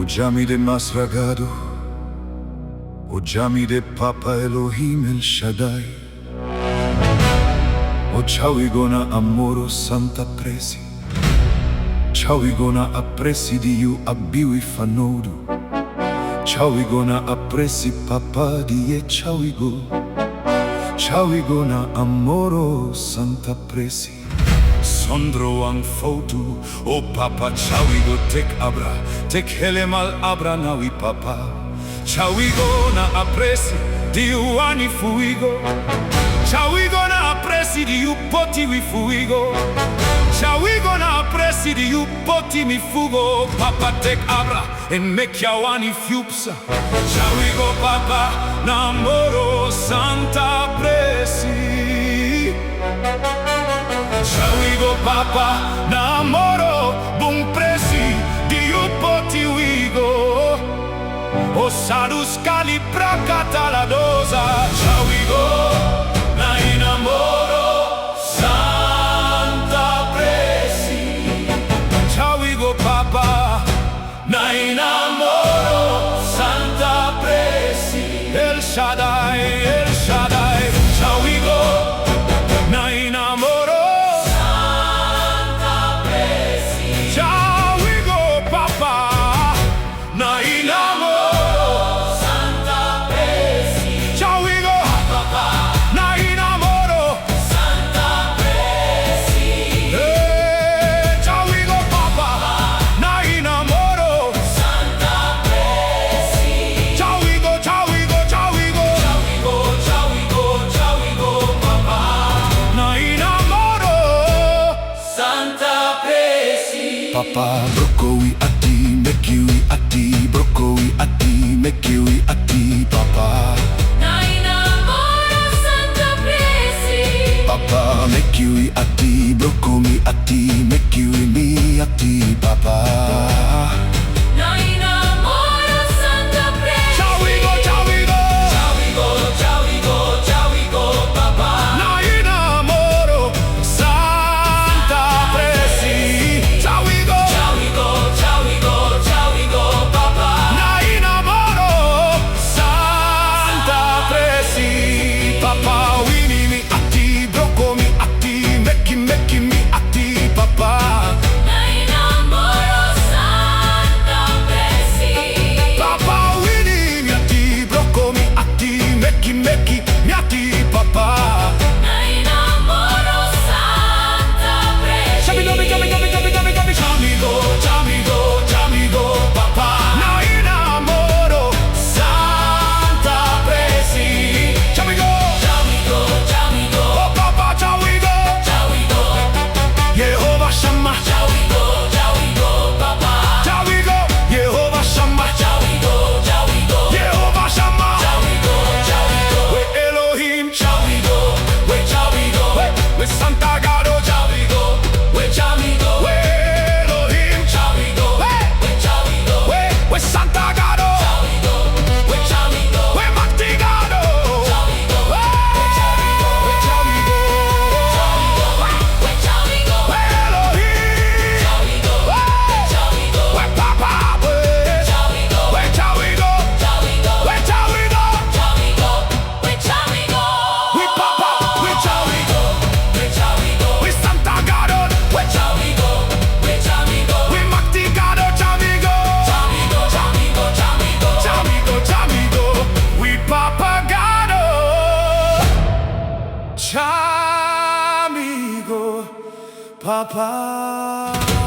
Ujami de Masragado, Ujami de Papa Elohim El Shaddai, O Chawigona a Moro Santa Presi, Chawigona a Presi diu abiwi fanodu, Chawigona a Presi Papa die Chawigo, Chawigona a Moro Santa Presi. Sondro ang fotu, o papa chawigo tek abra, tek helemal abra nawi papa. Chawigo na apresi, di uani fuigo. Chawigo na apresi, di upoti wi fuigo. Chawigo na apresi, di upoti mi fugo. Papa tek abra, en mekiawani fiupsa. Chawigo papa, na Moro Santa Presi. Chawigo papa, na Moro bun Presi, di upoti wigo. O salus cali prakata la dosa. Chawigo, na inamoro Santa Presi. Chawigo papa, na inamoro Santa Presi. El Shaddai, El Shaddai. Chawigo, na inamoro Papa broccoli ati, mekiwi ati, broccoli ati, mekiwi ati, papa. Na inamoro Santa Presi. Papa mekiwi ati, broccoli ati, mekiwi mi ati, papa. Na inamoro Santa Presi. Chawigo, chawigo, Chawigo, chawigo, chawigo, papa. na inamoro Santa Presi. Chawigo, Chawigo, chawigo, chawigo, papa. na inamoro Santa Presi. Papa wini mi ati, broccoli ati, meki mi ati, papa. Na inamoro Santa Presi. Papa wini mi ati, broccoli ati, meki mi ati, papa. Na inamoro Santa Presi. Chamigo, chamigo, chamigo, papa. Na inamoro Santa Presi. Chamigo, Chawigo, chawigo, oh papa, chawigo, chawigo. Jehovah Shammah. Chawigo, chawigo, papa. Chawigo, Jehovah Shammah. Chawigo, chawigo, Jehovah Shammah. chawigo, chawigo. We Elohim, Chawigo, we chawigo, we Santa Gado, chawigo, we chawigo, we Elohim, chawigo, we chawigo, we Santa Gado, chawigo, we chawigo, we Makti Gado, chawigo, we chawigo, we Chawigo, we chawigo, we Elohim, chawigo, chawigo, we Papa, we chawigo, Chawigo, chawigo, we Chawigo, chawigo, we chawigo, we Papa, we Chawigo, we chawigo, we Santa Gado, we chawigo, we chawigo, we Makti Gado, Chawigo, chawigo, chawigo, chawigo. Chawigo, Chawigo, we Papa Gado, Chawigo, Papa.